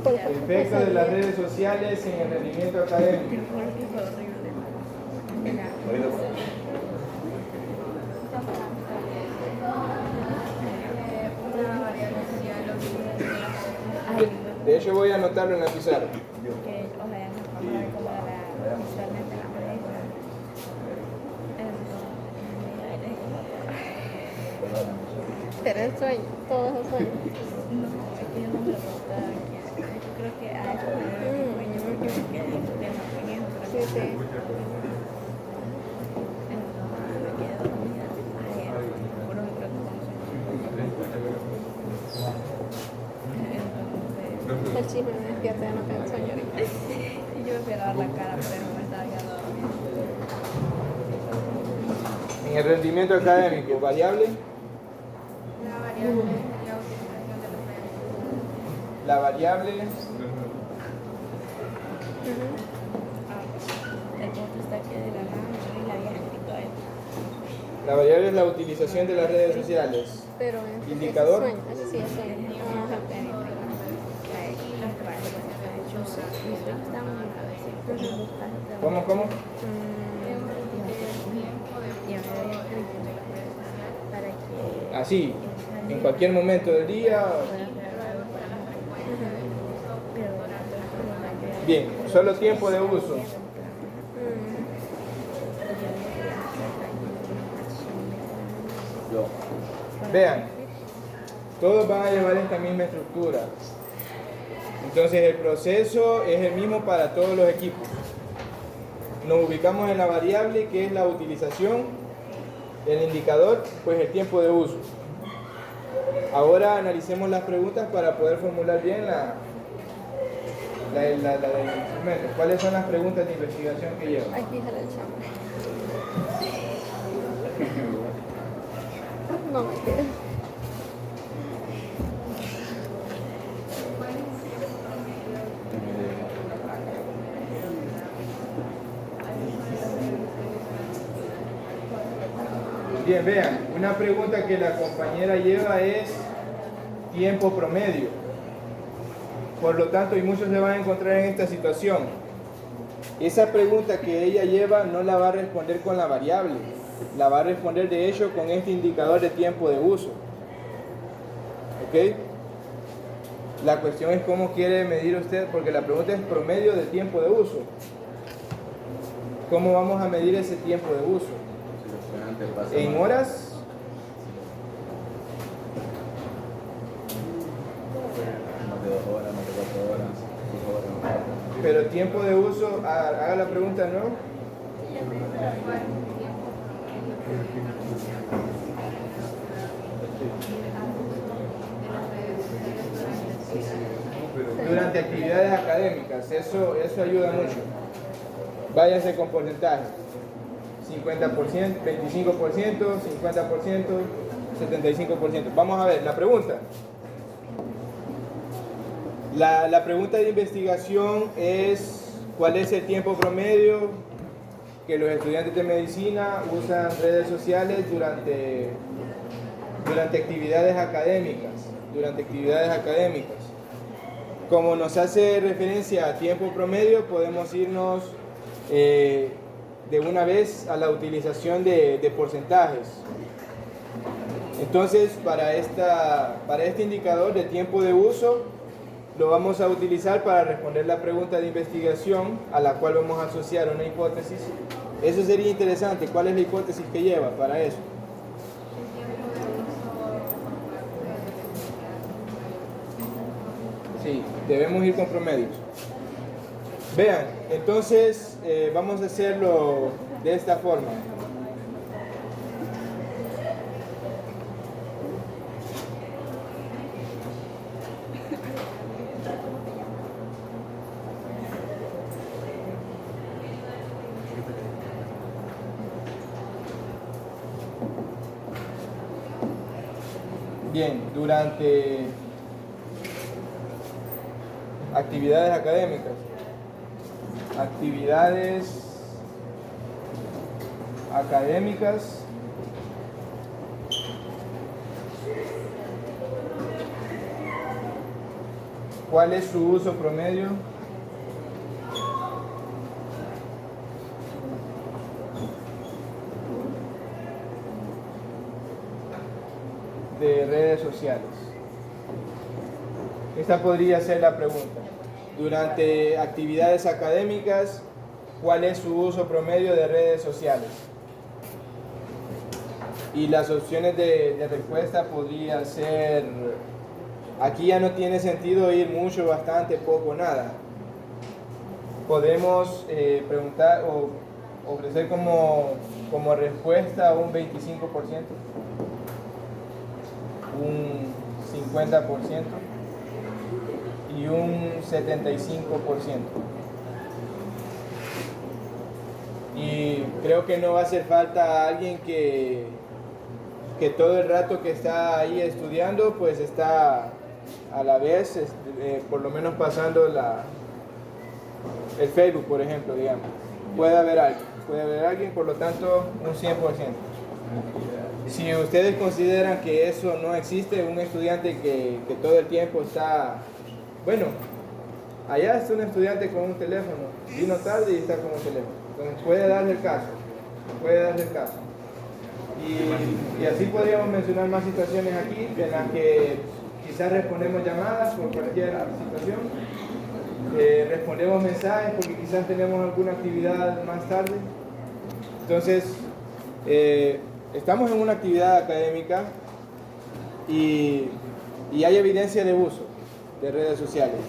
Efecto de las redes sociales en el rendimiento académico. De hecho voy a anotarlo en la pizarra. Tener sueño, todos esos sueños. No, es que yo no me lo preguntaba aquí. Yo creo que a eso se debe mi sueño, porque me quedé estudiando con eso. Sí, sí. Entonces me quedé dormida. Ay, por eso creo que con eso. Entonces, El chisme me despierta, ya no tengo sueño ahorita. y yo me fui a lavar la cara, pero me estaba quedando dormida. En el rendimiento académico, variable. La variable es la utilización de los medios. La variable, El punto está que de la nada y la había escrito él. la variable es la utilización de las redes sociales. Pero en Indicador. Sueño, ese sí es sueño. Ajá. ¿Cómo, cómo? Así, en cualquier momento del día. Bien, solo tiempo de uso. Vean, todos van a llevar esta misma estructura. Entonces el proceso es el mismo para todos los equipos. Nos ubicamos en la variable que es la utilización, el indicador, pues el tiempo de uso. Ahora analicemos las preguntas para poder formular bien la del instrumento. ¿Cuáles son las preguntas de investigación que lleva? Aquí sale el chambre. No me queda. Bien, vean, una pregunta que la compañera lleva es tiempo promedio. Por lo tanto, y muchos se van a encontrar en esta situación. Esa pregunta que ella lleva no la va a responder con la variable, la va a responder de hecho con este indicador de tiempo de uso. ¿Ok? La cuestión es cómo quiere medir usted, porque la pregunta es promedio de tiempo de uso. ¿Cómo vamos a medir ese tiempo de uso? ¿En horas? Más de 2 horas, más de 4 horas, 6 horas. Pero tiempo de uso, haga la pregunta de nuevo. Durante actividades académicas, eso ayuda mucho. Váyase con porcentaje. 50%, 25%, 50%, 75%. Vamos a ver, la pregunta. La pregunta de investigación es ¿cuál es el tiempo promedio que los estudiantes de medicina usan redes sociales durante actividades académicas? Durante actividades académicas. Como nos hace referencia a tiempo promedio, podemos irnos de una vez a la utilización de porcentajes. Entonces, para este indicador de tiempo de uso, lo vamos a utilizar para responder la pregunta de investigación a la cual vamos a asociar una hipótesis. Eso sería interesante. ¿Cuál es la hipótesis que lleva para eso? Sí, debemos ir con promedios. Vean, entonces vamos a hacerlo de esta forma. Bien, durante actividades académicas, ¿cuál es su uso promedio? De redes sociales. Esta podría ser la pregunta. Durante actividades académicas, ¿cuál es su uso promedio de redes sociales? Y las opciones de respuesta podría ser aquí ya no tiene sentido ir mucho, bastante, poco, nada. Podemos preguntar o ofrecer como respuesta un 25%, un 50% y un 75%. Y creo que no va a hacer falta alguien que todo el rato que está ahí estudiando, pues está a la vez, por lo menos pasando el Facebook, por ejemplo, digamos. Puede haber alguien, por lo tanto, un 100%. Si ustedes consideran que eso no existe, un estudiante que todo el tiempo está, bueno, allá está un estudiante con un teléfono, vino tarde y está con un teléfono. Entonces puede darle el caso. Y así podríamos mencionar más situaciones aquí en las que quizás respondemos llamadas por cualquier situación, respondemos mensajes porque quizás tenemos alguna actividad más tarde. Entonces, estamos en una actividad académica y hay evidencia de uso de redes sociales.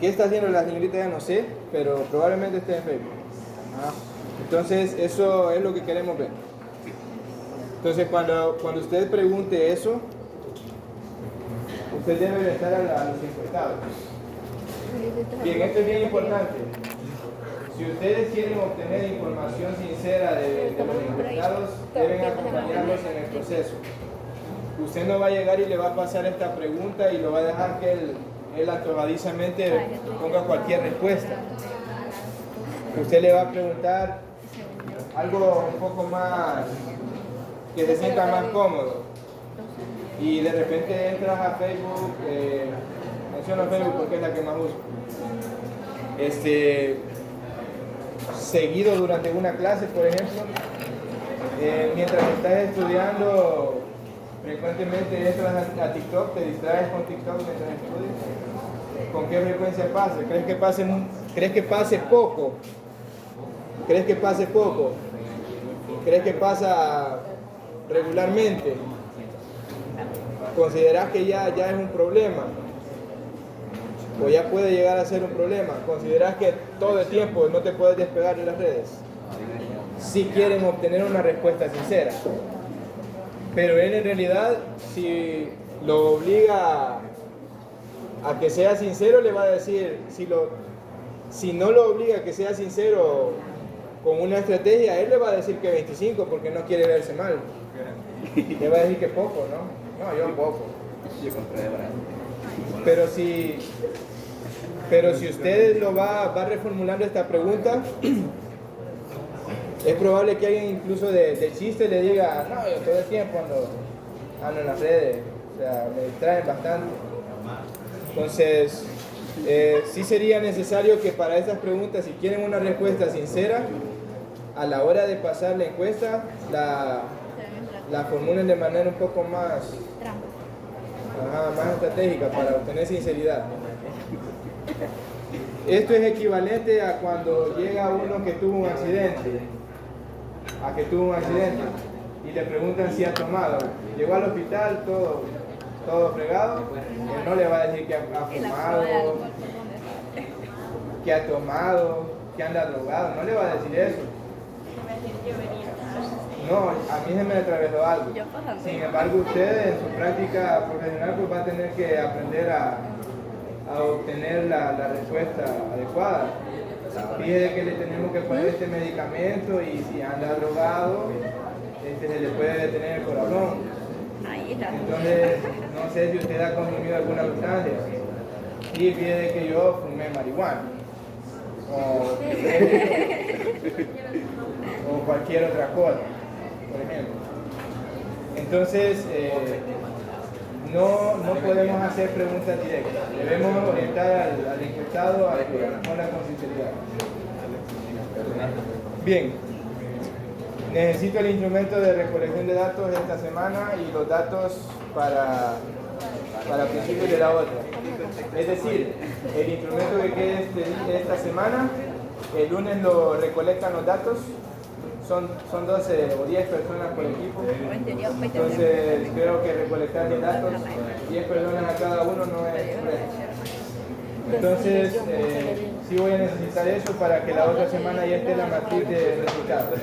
¿Qué está haciendo la señorita? Ya no sé, pero probablemente esté en Facebook. Entonces, eso es lo que queremos ver. Entonces, cuando usted pregunte eso, usted debe estar a los encuestados. Bien, esto es bien importante. Si ustedes quieren obtener información sincera de los encuestados, deben acompañarlos en el proceso. Usted no va a llegar y le va a pasar esta pregunta y lo va a dejar que él atobadizamente ponga cualquier respuesta. Usted le va a preguntar algo un poco más, que se sienta más cómodo. Y de repente entras a Facebook, menciono Facebook porque es la que más uso. Seguido durante una clase, por ejemplo, mientras estás estudiando, frecuentemente entras a TikTok, te distraes con TikTok mientras estudias. ¿Con qué frecuencia pasa? ¿Crees que pase poco? ¿Crees que pase poco? ¿Crees que pasa regularmente? ¿Consideras que ya es un problema? ¿O ya puede llegar a ser un problema? ¿Consideras que todo el tiempo no te puedes despegar de las redes? Si quieren obtener una respuesta sincera. Pero él en realidad, si lo obliga a que sea sincero, le va a decir, si no lo obliga a que sea sincero con una estrategia, él le va a decir que 25 porque no quiere verse mal. Le va a decir que poco, ¿no? No, yo poco. Pero si usted lo va reformulando esta pregunta, es probable que alguien incluso de chiste le diga, no, yo todo el tiempo ando en las redes, o sea, me distraen bastante. Entonces, sí sería necesario que para estas preguntas, si quieren una respuesta sincera, a la hora de pasar la encuesta, la formulen de manera un poco más estratégica para obtener sinceridad. Esto es equivalente a cuando llega uno que tuvo un accidente, y le preguntan si ha tomado. Llegó al hospital todo fregado, él no le va a decir que ha fumado, que ha tomado, que anda drogado, no le va a decir eso. No, a mí se me atravesó algo. Sin embargo, usted en su práctica profesional pues va a tener que aprender a obtener la respuesta adecuada. Fíjese que le tenemos que poner este medicamento y si anda drogado, se le puede detener el corazón. Entonces, no sé si usted ha consumido alguna sustancia. Sí, fíjese que yo fumé marihuana. O cualquier otra cosa, por ejemplo. Entonces, no podemos hacer preguntas directas. Debemos orientar al encuestado a que responda con sinceridad. Bien. Necesito el instrumento de recolección de datos esta semana y los datos para principios de la otra. Es decir, el instrumento que quede esta semana, el lunes lo recolectan los datos son 12 o 10 personas por equipo. O en teoría, Entonces creo que recolectar los datos, 10 personas a cada uno no es problema. Entonces sí voy a necesitar eso para que la otra semana ya esté la matriz de resultados.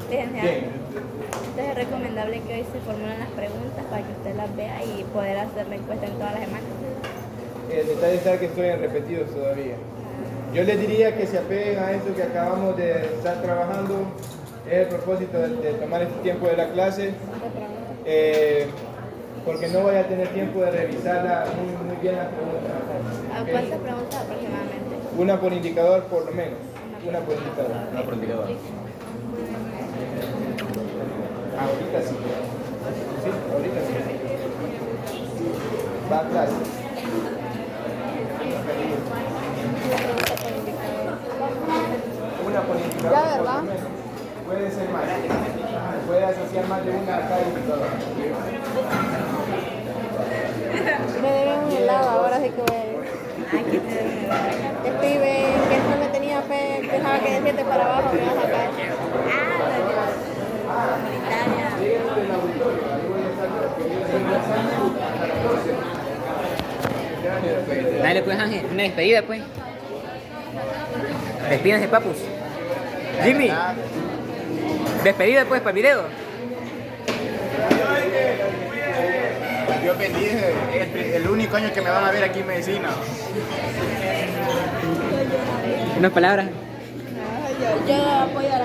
Bien. Entonces es recomendable que hoy se formulen las preguntas para que usted las vea y poder hacer la encuesta en todas las semanas. El detalle está que estoy en repetidos todavía. Yo les diría que se apeguen a esto que acabamos de estar trabajando. Es el propósito de tomar este tiempo de la clase. Porque no voy a tener tiempo de revisarla muy bien las preguntas. ¿A cuántas preguntas aproximadamente? Una por indicador por lo menos. Una por indicador. Una por indicador. Ahorita sí. Sí, ahorita sí. Va a clase. Una por indicador. Ya, por lo ¿verdad? menos. Puede ser más. Puede asociar más de una a cada indicador. Me deben un helado, ahora sí que voy a ir. Aquí te doy una hora. Escribe que no me tenía fe, pensaba que de 7 para abajo me vas a caer. Comunitaria. Lleguen del auditorio. Ahí voy a estar conversando. Dale pues Ángel, una despedida pues. Despídense papus. Jimmy. Despedida pues para el video. Dios bendice, es el único año que me van a ver aquí en medicina. Unas palabras. Yo apoyo a la